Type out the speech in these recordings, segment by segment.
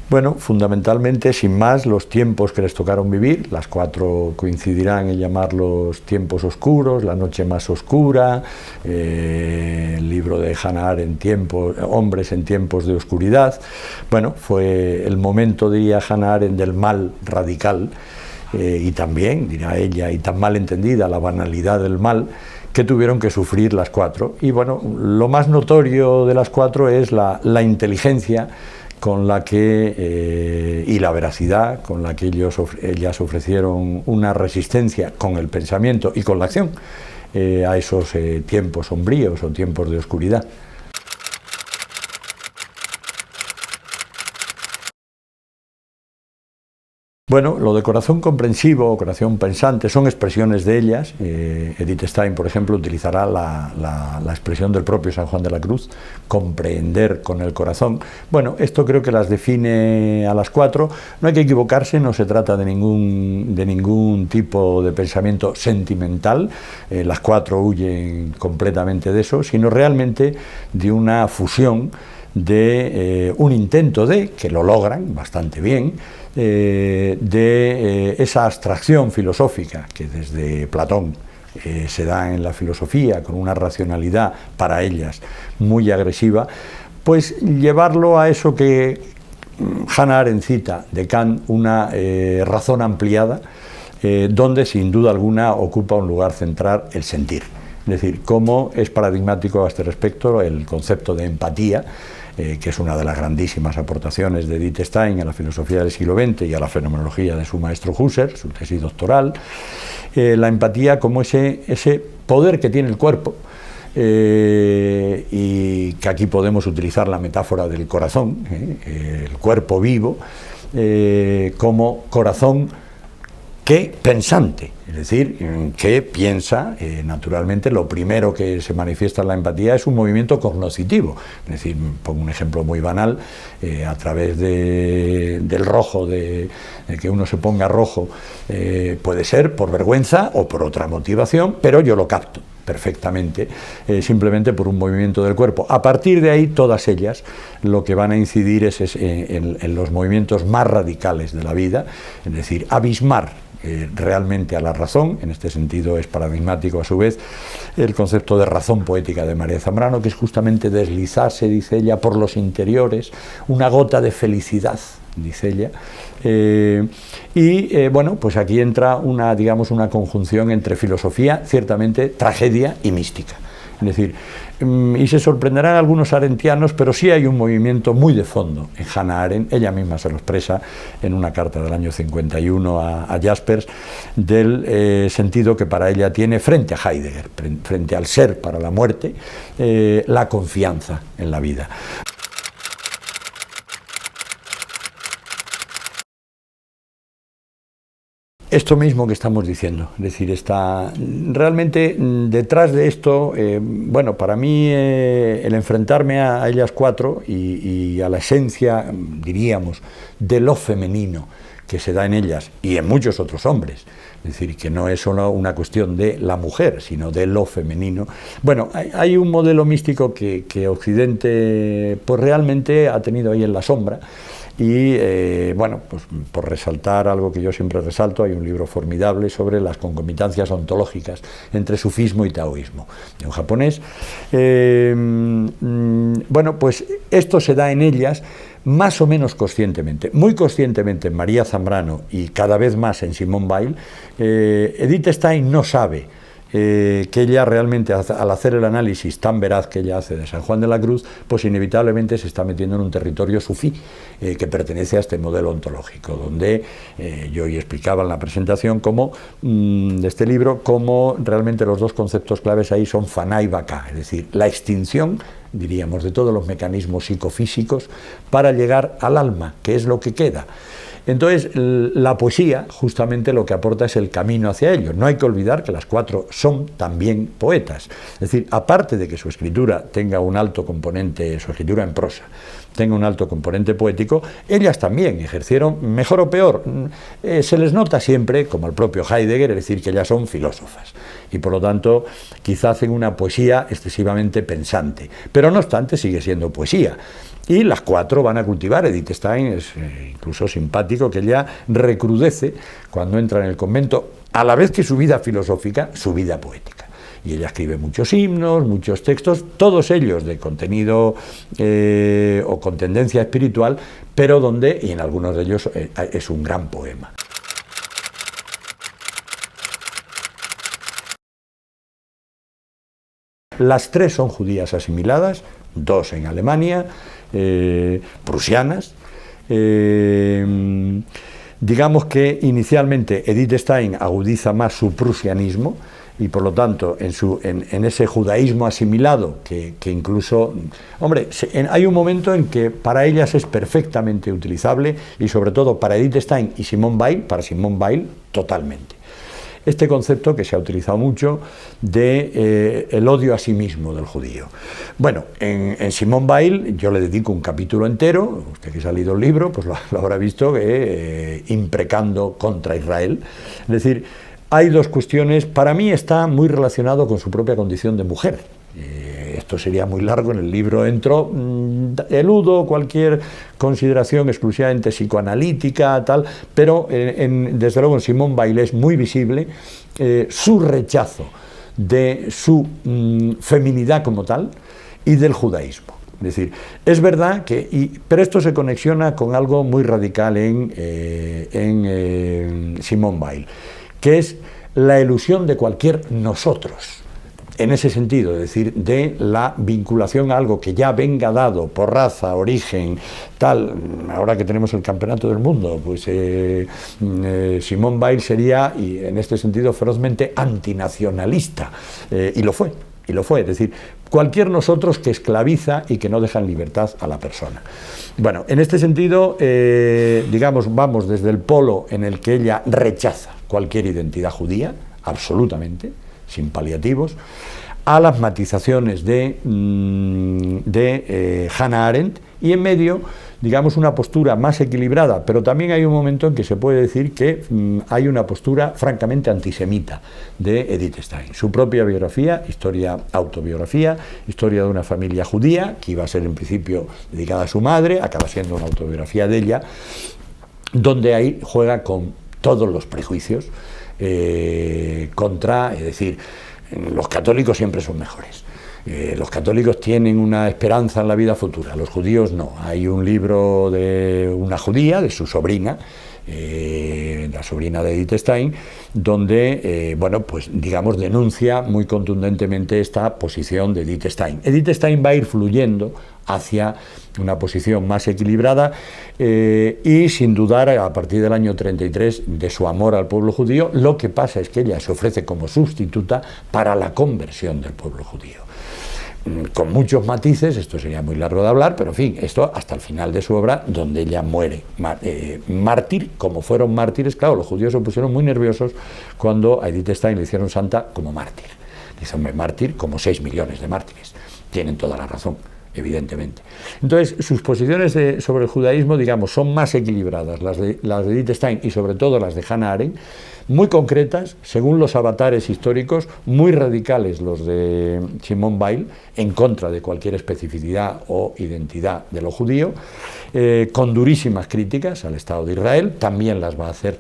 Bueno, fundamentalmente, sin más, los tiempos que les tocaron vivir, las cuatro coincidirán en llamarlos tiempos oscuros, la noche más oscura, el libro de Hannah Arendt, Hombres en tiempos de oscuridad. Bueno, fue el momento, diría Hannah Arendt, del mal radical, y también, dirá ella, y tan mal entendida la banalidad del mal, que tuvieron que sufrir las cuatro. Y bueno, lo más notorio de las cuatro es la inteligencia con la que, y la veracidad con la que ellas ofrecieron una resistencia con el pensamiento y con la acción a esos tiempos sombríos o tiempos de oscuridad. Bueno, lo de corazón comprensivo o corazón pensante son expresiones de ellas. Edith Stein, por ejemplo, utilizará la expresión del propio San Juan de la Cruz, comprehender con el corazón. Bueno, esto creo que las define a las cuatro. No hay que equivocarse, no se trata de ningún tipo de pensamiento sentimental. Las cuatro huyen completamente de eso, sino realmente de una fusión, de un intento de, que lo logran bastante bien, de esa abstracción filosófica que desde Platón se da en la filosofía con una racionalidad para ellas muy agresiva, pues llevarlo a eso que Hannah Arendt cita de Kant, una razón ampliada, donde sin duda alguna ocupa un lugar central el sentir. Es decir, cómo es paradigmático a este respecto el concepto de empatía, que es una de las grandísimas aportaciones de Edith Stein a la filosofía del siglo XX y a la fenomenología de su maestro Husserl, su tesis doctoral. La empatía como ese poder que tiene el cuerpo, y que aquí podemos utilizar la metáfora del corazón, el cuerpo vivo, como corazón que pensante, es decir, que piensa. Naturalmente, lo primero que se manifiesta en la empatía es un movimiento cognoscitivo. Es decir, pongo un ejemplo muy banal, a través del rojo, de que uno se ponga rojo, puede ser por vergüenza o por otra motivación, pero yo lo capto perfectamente, simplemente por un movimiento del cuerpo. A partir de ahí, todas ellas lo que van a incidir es en los movimientos más radicales de la vida, es decir, abismar realmente a la razón. En este sentido es paradigmático a su vez el concepto de razón poética de María Zambrano, que es justamente deslizarse, dice ella, por los interiores, una gota de felicidad, dice ella. Bueno, pues aquí entra digamos, una conjunción entre filosofía, ciertamente, tragedia y mística. Es decir, y se sorprenderán algunos arendtianos, pero sí hay un movimiento muy de fondo en Hannah Arendt. Ella misma se lo expresa en una carta del año 51 a Jaspers, del sentido que para ella tiene frente a Heidegger, frente al ser para la muerte, la confianza en la vida. Esto mismo que estamos diciendo, es decir, está realmente detrás de esto, bueno, para mí el enfrentarme a ellas cuatro y a la esencia, diríamos, de lo femenino que se da en ellas y en muchos otros hombres, es decir, que no es solo una cuestión de la mujer, sino de lo femenino. Bueno, hay un modelo místico que Occidente pues realmente ha tenido ahí en la sombra. Y bueno, pues por resaltar algo que yo siempre resalto, hay un libro formidable sobre las concomitancias ontológicas entre sufismo y taoísmo, de un japonés. Bueno, pues esto se da en ellas más o menos conscientemente, muy conscientemente en María Zambrano y cada vez más en Simone Weil. Edith Stein no sabe que ella realmente, al hacer el análisis tan veraz que ella hace de San Juan de la Cruz, pues inevitablemente se está metiendo en un territorio sufí que pertenece a este modelo ontológico, donde yo hoy explicaba en la presentación cómo, de este libro, cómo realmente los dos conceptos claves ahí son faná y baká, es decir, la extinción, diríamos, de todos los mecanismos psicofísicos para llegar al alma, que es lo que queda. Entonces, la poesía justamente lo que aporta es el camino hacia ello. No hay que olvidar que las cuatro son también poetas. Es decir, aparte de que su escritura tenga un alto componente, su escritura en prosa, tenga un alto componente poético, ellas también ejercieron, mejor o peor, se les nota siempre, como el propio Heidegger, es decir, que ellas son filósofas, y por lo tanto quizá hacen una poesía excesivamente pensante, pero no obstante sigue siendo poesía. Y las cuatro van a cultivar. Edith Stein es incluso simpático que ella recrudece cuando entra en el convento, a la vez que su vida filosófica, su vida poética. Y ella escribe muchos himnos, muchos textos, todos ellos de contenido o con tendencia espiritual, pero donde, y en algunos de ellos, es un gran poema. Las tres son judías asimiladas, dos en Alemania, prusianas. Digamos que inicialmente Edith Stein agudiza más su prusianismo, y por lo tanto en ese judaísmo asimilado que incluso, hombre, hay un momento en que para ellas es perfectamente utilizable, y sobre todo para Edith Stein y Simone Weil, para Simone Weil totalmente. Este concepto que se ha utilizado mucho de el odio a sí mismo del judío. Bueno, en Simone Weil yo le dedico un capítulo entero, usted que ha leído el libro, pues lo habrá visto, imprecando contra Israel. Es decir, hay dos cuestiones. Para mí está muy relacionado con su propia condición de mujer. Esto sería muy largo, en el libro entro, eludo cualquier consideración exclusivamente psicoanalítica, tal, pero desde luego en Simone Weil es muy visible su rechazo de su feminidad como tal y del judaísmo. Es decir, es verdad que, pero esto se conexiona con algo muy radical en Simone Weil, que es la elusión de cualquier nosotros. En ese sentido, es decir, de la vinculación a algo que ya venga dado por raza, origen, tal. Ahora que tenemos el campeonato del mundo, pues Simone Weil sería, y en este sentido, ferozmente antinacionalista, y lo fue, es decir, cualquier nosotros que esclaviza y que no deja en libertad a la persona. Bueno, en este sentido, digamos, vamos desde el polo en el que ella rechaza cualquier identidad judía, absolutamente, sin paliativos, a las matizaciones de Hannah Arendt, y en medio, digamos, una postura más equilibrada, pero también hay un momento en que se puede decir que hay una postura francamente antisemita de Edith Stein. Su propia biografía, autobiografía, historia de una familia judía, que iba a ser en principio dedicada a su madre, acaba siendo una autobiografía de ella, donde ahí juega con todos los prejuicios contra, es decir, los católicos siempre son mejores. Los católicos tienen una esperanza en la vida futura, los judíos no. Hay un libro de una judía, de su sobrina, la sobrina de Edith Stein, donde, bueno, pues digamos, denuncia muy contundentemente esta posición de Edith Stein. Edith Stein va a ir fluyendo hacia una posición más equilibrada y sin dudar a partir del año 33 de su amor al pueblo judío. Lo que pasa es que ella se ofrece como sustituta para la conversión del pueblo judío, con muchos matices. Esto sería muy largo de hablar, pero en fin, esto hasta el final de su obra, donde ella muere mártir, como fueron mártires. Claro, los judíos se pusieron muy nerviosos cuando a Edith Stein le hicieron santa como mártir. Dicen, mártir como 6 millones de mártires. Tienen toda la razón, evidentemente. Entonces, sus posiciones sobre el judaísmo, digamos, son más equilibradas, las de Edith Stein y sobre todo las de Hannah Arendt, muy concretas, según los avatares históricos, muy radicales los de Simone Weil, en contra de cualquier especificidad o identidad de lo judío, con durísimas críticas al Estado de Israel. También las va a hacer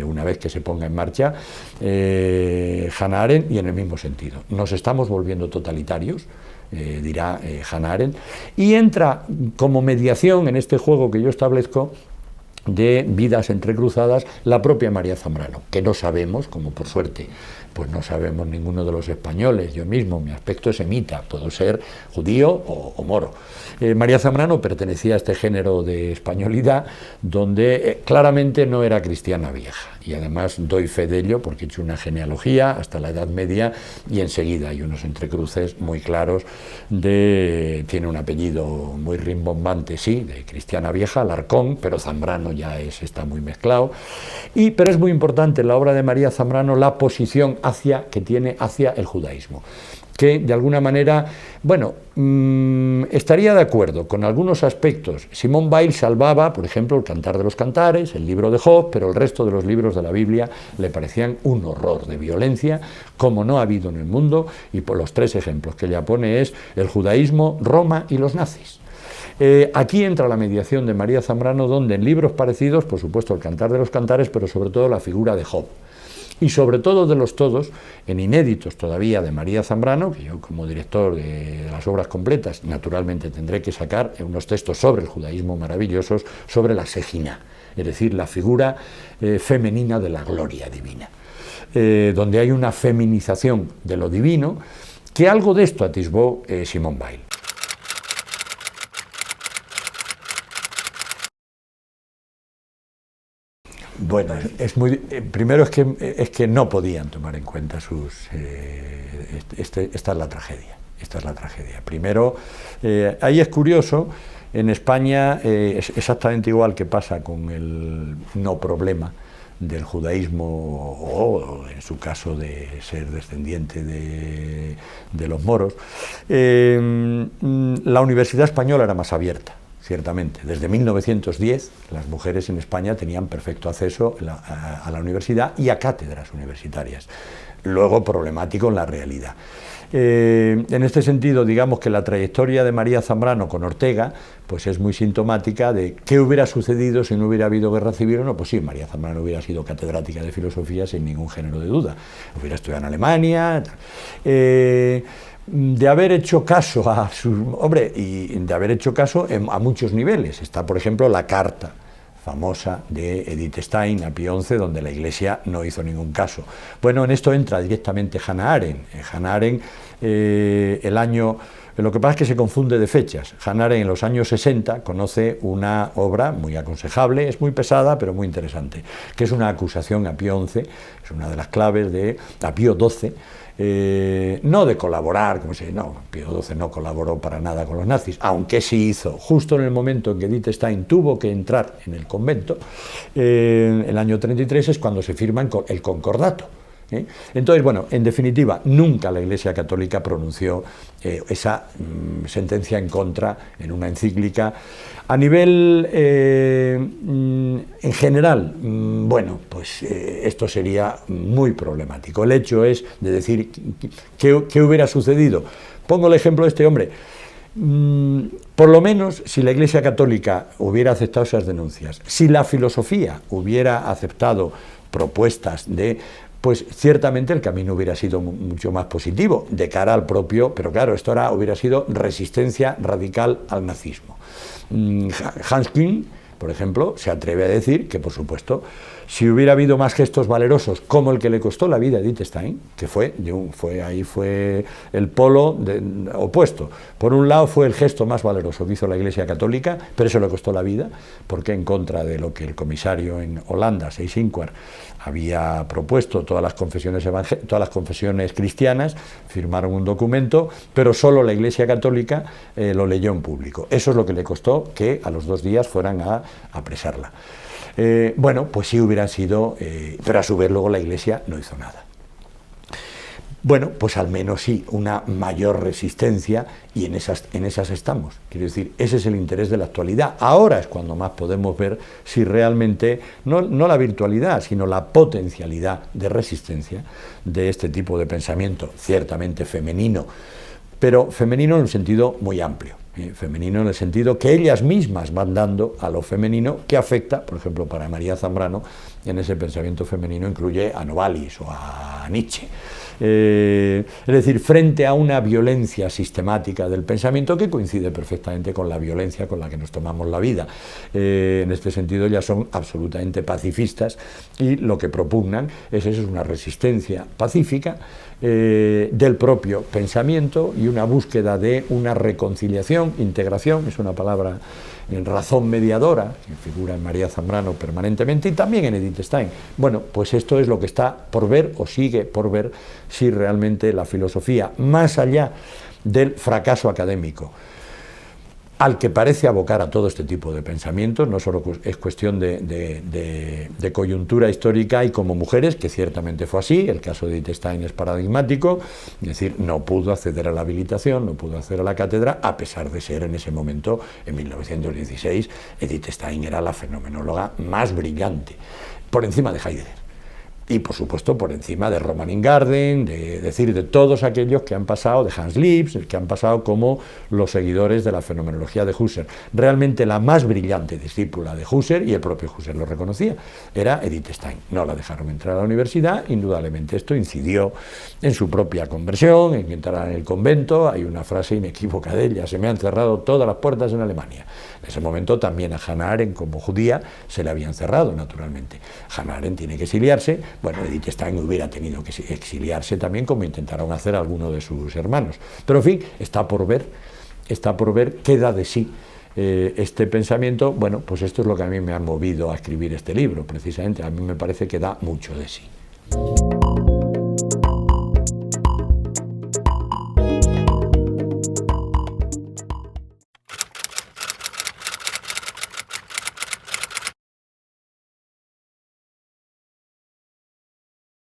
una vez que se ponga en marcha Hannah Arendt, y en el mismo sentido. Nos estamos volviendo totalitarios, dirá Hannah Arendt, y entra como mediación en este juego que yo establezco de vidas entrecruzadas la propia María Zambrano, que no sabemos, como por suerte pues no sabemos ninguno de los españoles, yo mismo, mi aspecto es semita, puedo ser judío o moro. María Zambrano pertenecía a este género de españolidad donde claramente no era cristiana vieja, y además doy fe de ello porque he hecho una genealogía hasta la Edad Media y enseguida hay unos entrecruces muy claros tiene un apellido muy rimbombante, sí, de cristiana vieja, Alarcón, pero Zambrano Zambrano ya está muy mezclado, pero es muy importante en la obra de María Zambrano la posición que tiene hacia el judaísmo, que de alguna manera, bueno, estaría de acuerdo con algunos aspectos. Simone Weil salvaba, por ejemplo, el Cantar de los Cantares, el libro de Job, pero el resto de los libros de la Biblia le parecían un horror de violencia, como no ha habido en el mundo, y por los 3 ejemplos que ella pone es el judaísmo, Roma y los nazis. Aquí entra la mediación de María Zambrano, donde en libros parecidos, por supuesto, el Cantar de los Cantares, pero sobre todo la figura de Job. Y sobre todo de los todos, en inéditos todavía de María Zambrano, que yo como director de las obras completas naturalmente tendré que sacar unos textos sobre el judaísmo maravillosos, sobre la Shejina, es decir, la figura femenina de la gloria divina, donde hay una feminización de lo divino, que algo de esto atisbó Simone Weil. Bueno, primero es que no podían tomar en cuenta esta es la tragedia. Esta es la tragedia. Primero, ahí es curioso, en España es exactamente igual que pasa con el no problema del judaísmo, o en su caso de ser descendiente de los moros. La Universidad Española era más abierta. Ciertamente, desde 1910 las mujeres en España tenían perfecto acceso a la universidad y a cátedras universitarias. Luego, problemático en la realidad. En este sentido, digamos que la trayectoria de María Zambrano con Ortega pues es muy sintomática de qué hubiera sucedido si no hubiera habido guerra civil o no. Pues sí, María Zambrano hubiera sido catedrática de filosofía sin ningún género de duda. Hubiera estudiado en Alemania. De haber hecho caso a de haber hecho caso a muchos niveles. Está, por ejemplo, la carta famosa de Edith Stein a Pío XI, donde la Iglesia no hizo ningún caso. Bueno, en esto entra directamente Hannah Arendt. Hannah Arendt, lo que pasa es que se confunde de fechas. Hannah Arendt en los años 60 conoce una obra muy aconsejable, es muy pesada, pero muy interesante, que es una acusación a Pío XI, es una de las claves a Pío XII, no de colaborar, Pío XII no colaboró para nada con los nazis, aunque sí hizo, justo en el momento en que Edith Stein tuvo que entrar en el convento, el año 33 es cuando se firma el concordato. Entonces, bueno, en definitiva, nunca la Iglesia Católica pronunció esa sentencia en contra en una encíclica. A nivel, en general, bueno, pues esto sería muy problemático. El hecho es de decir, ¿qué hubiera sucedido? Pongo el ejemplo de este hombre. Por lo menos, si la Iglesia Católica hubiera aceptado esas denuncias, si la filosofía hubiera aceptado propuestas pues ciertamente el camino hubiera sido mucho más positivo de cara al propio, pero claro, esto hubiera sido resistencia radical al nazismo. Hans Küng, por ejemplo, se atreve a decir que, por supuesto, si hubiera habido más gestos valerosos como el que le costó la vida a Edith Stein, que fue el polo opuesto. Por un lado fue el gesto más valeroso que hizo la Iglesia Católica, pero eso le costó la vida, porque en contra de lo que el comisario en Holanda, Seyss-Inquart, había propuesto, todas las confesiones cristianas firmaron un documento, pero solo la Iglesia Católica lo leyó en público. Eso es lo que le costó que a los 2 días fueran a apresarla. Bueno, pues sí hubieran sido, pero a su vez luego la Iglesia no hizo nada. Bueno, pues al menos sí, una mayor resistencia, y en esas estamos. Quiero decir, ese es el interés de la actualidad. Ahora es cuando más podemos ver si realmente, no la virtualidad, sino la potencialidad de resistencia de este tipo de pensamiento, ciertamente femenino, pero femenino en un sentido muy amplio. Femenino en el sentido que ellas mismas van dando a lo femenino, que afecta, por ejemplo, para María Zambrano, en ese pensamiento femenino incluye a Novalis o a Nietzsche. Es decir, frente a una violencia sistemática del pensamiento que coincide perfectamente con la violencia con la que nos tomamos la vida. En este sentido, ellas son absolutamente pacifistas y lo que propugnan es una resistencia pacífica del propio pensamiento y una búsqueda de una reconciliación, integración, es una palabra en razón mediadora, que figura en María Zambrano permanentemente, y también en Edith Stein. Bueno, pues esto es lo que está por ver, o sigue por ver, si realmente la filosofía, más allá del fracaso académico, al que parece abocar a todo este tipo de pensamientos. No solo es cuestión de coyuntura histórica y como mujeres, que ciertamente fue así. El caso de Edith Stein es paradigmático, es decir, no pudo acceder a la habilitación, no pudo acceder a la cátedra, a pesar de ser en ese momento, en 1916, Edith Stein era la fenomenóloga más brillante, por encima de Heidegger. Y por supuesto por encima de Roman Ingarden, de todos aquellos que han pasado, de Hans Lips, que han pasado como los seguidores de la fenomenología de Husserl. Realmente la más brillante discípula de Husserl, y el propio Husserl lo reconocía, era Edith Stein. No la dejaron entrar a la universidad, indudablemente esto incidió en su propia conversión, en que entrara en el convento. Hay una frase inequívoca de ella: se me han cerrado todas las puertas en Alemania. En ese momento también a Hannah Arendt, como judía, se le habían cerrado, naturalmente. Hannah Arendt tiene que exiliarse. Bueno, Edith Stein hubiera tenido que exiliarse también, como intentaron hacer algunos de sus hermanos. Pero, en fin, está por ver qué da de sí este pensamiento. Bueno, pues esto es lo que a mí me ha movido a escribir este libro, precisamente. A mí me parece que da mucho de sí.